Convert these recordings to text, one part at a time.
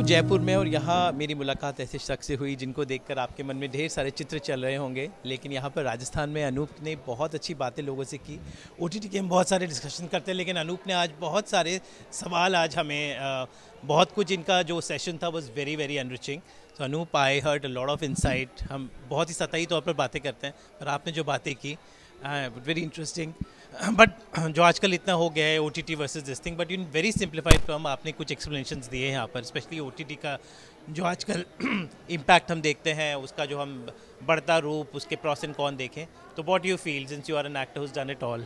जयपुर में, और यहाँ मेरी मुलाकात ऐसे शख्स से हुई जिनको देखकर आपके मन में ढेर सारे चित्र चल रहे होंगे। लेकिन यहाँ पर राजस्थान में अनूप ने बहुत अच्छी बातें लोगों से की। ओटीटी के हम बहुत सारे डिस्कशन करते हैं, लेकिन अनूप ने आज बहुत सारे सवाल आज हमें बहुत कुछ इनका जो सेशन था वॉज वेरी वेरी एनरिचिंग। तो Anoop, I heard a lot of insight. हम बहुत ही सतही तौर पर बातें करते हैं, पर आपने जो बातें की वेरी इंटरेस्टिंग। बट जो आजकल इतना हो गया है OTT versus this thing, but in very simplified form आपने कुछ एक्सप्लेनेशंस दिए हैं यहाँ पर, स्पेशली OTT का जो आजकल इम्पैक्ट हम देखते हैं, उसका जो हम बढ़ता रूप, उसके प्रॉस एंड कॉन देखें। तो what you feel since you are an actor who's done it all?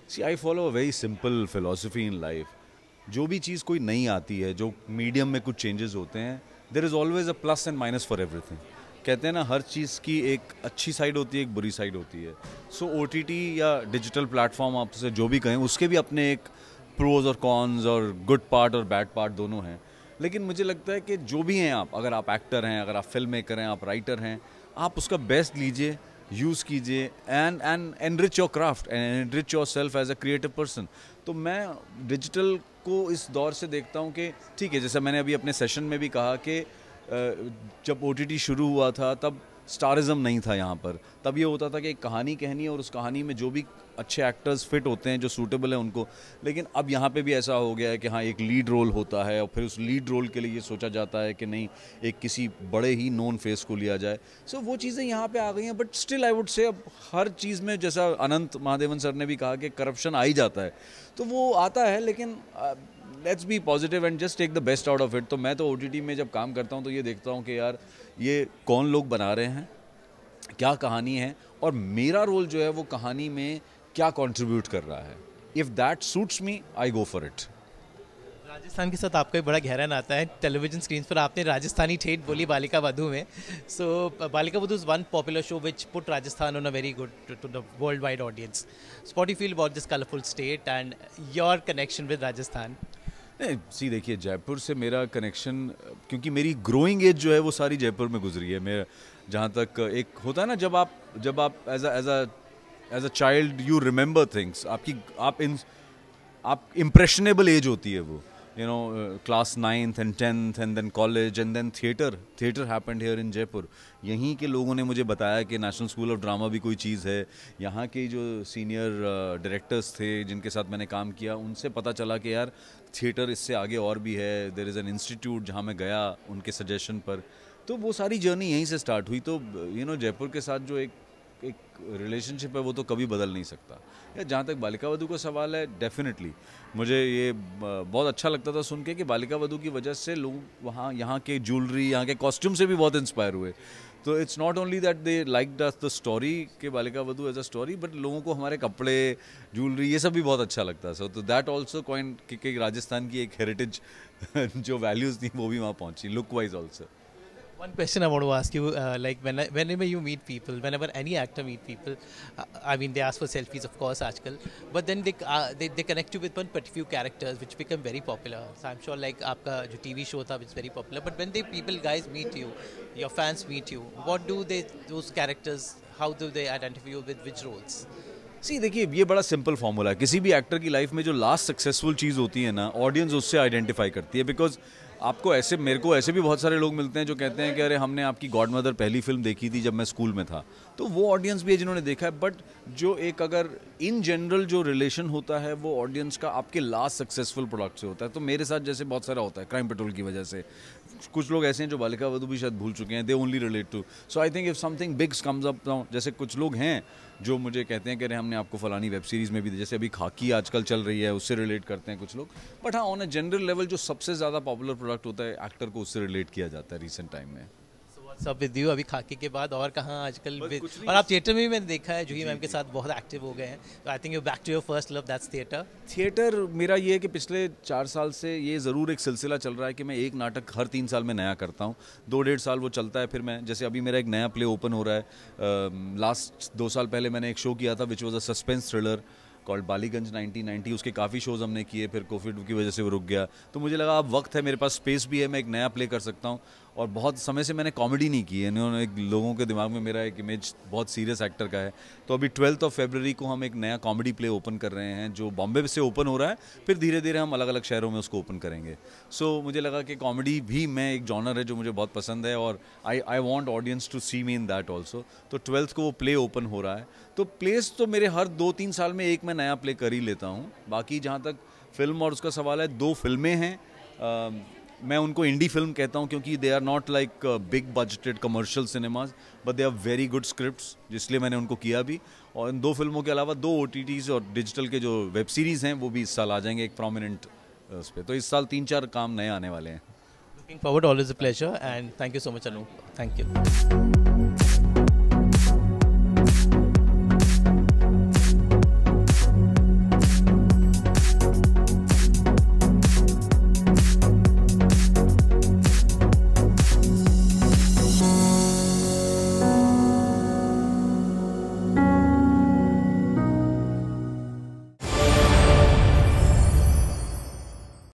See, I follow a very simple philosophy in life. जो भी चीज़ कोई नई आती है, जो मीडियम में कुछ चेंजेस होते हैं, there is always a plus and minus for everything. कहते हैं ना, हर चीज़ की एक अच्छी साइड होती है, एक बुरी साइड होती है। सो OTT या डिजिटल प्लेटफॉर्म आपसे जो भी कहें, उसके भी अपने एक प्रोज और कॉन्स और गुड पार्ट और बैड पार्ट दोनों हैं। लेकिन मुझे लगता है कि जो भी हैं आप, अगर आप एक्टर हैं, अगर आप फिल्म मेकर हैं, आप राइटर हैं, आप उसका बेस्ट लीजिए, यूज़ कीजिए and enrich your craft and enrich yourself as a creative person. तो मैं डिजिटल को इस दौर से देखता हूँ कि ठीक है, जैसा मैंने अभी अपने सेशन में भी कहा कि जब OTT शुरू हुआ था तब स्टारिज्म नहीं था यहाँ पर। तब ये होता था कि एक कहानी कहनी है और उस कहानी में जो भी अच्छे एक्टर्स फिट होते हैं, जो सूटेबल है उनको। लेकिन अब यहाँ पे भी ऐसा हो गया है कि हाँ, एक लीड रोल होता है और फिर उस लीड रोल के लिए ये सोचा जाता है कि नहीं, एक किसी बड़े ही नोन फेस को लिया जाए। सो वो चीज़ें यहाँ पे आ गई हैं। But still I would say अब हर चीज़ में, जैसा अनंत महादेवन सर ने भी कहा कि करप्शन आ ही जाता है, तो वो आता है। लेकिन let's be positive and just take the best out of it. तो मैं तो OTT में जब काम करता हूँ तो ये देखता हूँ कि यार, ये कौन लोग बना रहे हैं, क्या कहानी है, और मेरा रोल जो है वो कहानी में क्या कंट्रीब्यूट कर रहा है। If that suits me, I go for it. Rajasthan के साथ आपका भी बड़ा गहरा नाता है। टेलीविजन स्क्रीन पर आपने राजस्थानी ठेठ बोली बालिका वधू में। So Balika Vadhu is one popular show which put Rajasthan on a very good to the world wide audience. So what you feel about this colourful state and your connection with Rajasthan? नहीं, सी देखिए, जयपुर से मेरा connection, क्योंकि मेरी ग्रोइंग एज जो है वो सारी जयपुर में गुजरी है। मेरा जहाँ तक एक होता है ना, जब आप as a child you remember things, आप इम्प्रेशनेबल एज होती है वो, you know, class 9th and 10th and then college and then theater happened here in Jaipur. यहीं के लोगों ने मुझे बताया कि नेशनल स्कूल ऑफ ड्रामा भी कोई चीज़ है। यहाँ के जो सीनियर डायरेक्टर्स थे जिनके साथ मैंने काम किया, उनसे पता चला कि यार, थिएटर इससे आगे और भी है। देयर इज़ एन इंस्टीट्यूट जहाँ मैं गया उनके सजेशन पर। तो वो सारी जर्नी यहीं से स्टार्ट हुई। तो जयपुर के साथ जो एक रिलेशनशिप है वो तो कभी बदल नहीं सकता। या जहाँ तक बालिका वधू का सवाल है, डेफिनेटली मुझे ये बहुत अच्छा लगता था सुन के कि बालिका वधू की वजह से लोग वहाँ, यहाँ के ज्वेलरी, यहाँ के कॉस्ट्यूम से भी बहुत इंस्पायर हुए। तो it's not only that they like the story के Balika Vadhu as a story, but लोगों को हमारे कपड़े, ज्वेलरी, ये सब भी बहुत अच्छा लगता है। सो तो दैट ऑल्सो कॉइन कि राजस्थान की एक हेरिटेज जो वैल्यूज़ थी वो भी वहाँ पहुँची, look wise also. One question I want to ask you, like whenever you meet people, whenever any actor meet people, I mean they ask for selfies, of course, आजकल, but then they connect you with one few characters which become very popular. So I'm sure like आपका जो TV show था, it's very popular. But when people guys meet you, your fans meet you, what do those characters, how do they identify you with which roles? सी देखिए, ये बड़ा simple formula है। किसी भी actor की लाइफ में जो लास्ट सक्सेसफुल चीज़ होती है ना, ऑडियंस उससे आइडेंटिफाई करती है। बिकॉज मेरे को ऐसे भी बहुत सारे लोग मिलते हैं जो कहते हैं कि अरे, हमने आपकी गॉडमदर पहली फिल्म देखी थी जब मैं स्कूल में था। तो वो ऑडियंस भी है जिन्होंने देखा है। बट जो एक अगर इन जनरल जो रिलेशन होता है वो ऑडियंस का आपके लास्ट सक्सेसफुल प्रोडक्ट से होता है। तो मेरे साथ जैसे बहुत सारा होता है क्राइम पेट्रोल की वजह से। कुछ लोग ऐसे हैं जो बालिका वधू भी शायद भूल चुके हैं, they only relate to. So I think if something bigs comes up, जैसे कुछ लोग हैं जो मुझे कहते हैं कि अरे, हमने आपको फलानी वेब सीरीज़ में भी, जैसे अभी खाकी आजकल चल रही है, उससे रिलेट करते हैं कुछ लोग। बट हाँ, ऑन अ जनरल लेवल जो सबसे ज़्यादा पॉपुलर प्रोडक्ट होता है एक्टर को, उससे रिलेट किया जाता है रिसेंट टाइम में। सब विद यू अभी खाकी के बाद और कहाँ आजकल, और आप थिएटर में भी मैंने देखा है जूही मैम के साथ बहुत एक्टिव हो गए हैं। तो I think you back to your first love, that's theatre. मेरा ये है कि पिछले 4 साल से ये ज़रूर एक सिलसिला चल रहा है कि मैं एक नाटक हर 3 साल में नया करता हूँ। 2-1.5 साल वो चलता है, फिर मैं, जैसे अभी मेरा एक नया प्ले ओपन हो रहा है। लास्ट 2 साल पहले मैंने एक शो किया था which was a suspense thriller called Ballygunge 1990। उसके काफ़ी शोज़ हमने किए, फिर कोविड की वजह से वो रुक गया। तो मुझे लगा अब वक्त है, मेरे पास स्पेस भी है, मैं एक नया प्ले कर सकता हूँ। और बहुत समय से मैंने कॉमेडी नहीं की है। इन्होंने एक लोगों के दिमाग में मेरा एक इमेज बहुत सीरियस एक्टर का है। तो अभी 12 फरवरी को हम एक नया कॉमेडी प्ले ओपन कर रहे हैं जो बॉम्बे से ओपन हो रहा है, फिर धीरे धीरे हम अलग अलग शहरों में उसको ओपन करेंगे। सो मुझे लगा कि कॉमेडी भी मैं एक जॉनर है जो मुझे बहुत पसंद है और I want audience to see me in that also. तो 12 को वो प्ले ओपन हो रहा है। तो प्लेस तो मेरे हर 2-3 साल में एक मैं नया प्ले कर ही लेता हूँ। बाकी जहाँ तक फिल्म और उसका सवाल है, 2 फिल्में हैं। मैं उनको इंडी फिल्म कहता हूँ क्योंकि they are not like big budgeted commercial cinemas, but they are very good scripts, जिसलिए मैंने उनको किया भी। और इन 2 फिल्मों के अलावा 2 OTTs और डिजिटल के जो वेब सीरीज़ हैं वो भी इस साल आ जाएंगे एक प्रोमिनेंट उस पर। तो इस साल 3-4 काम नए आने वाले हैं। Looking forward, always a pleasure and thank you so much Anoop, thank you.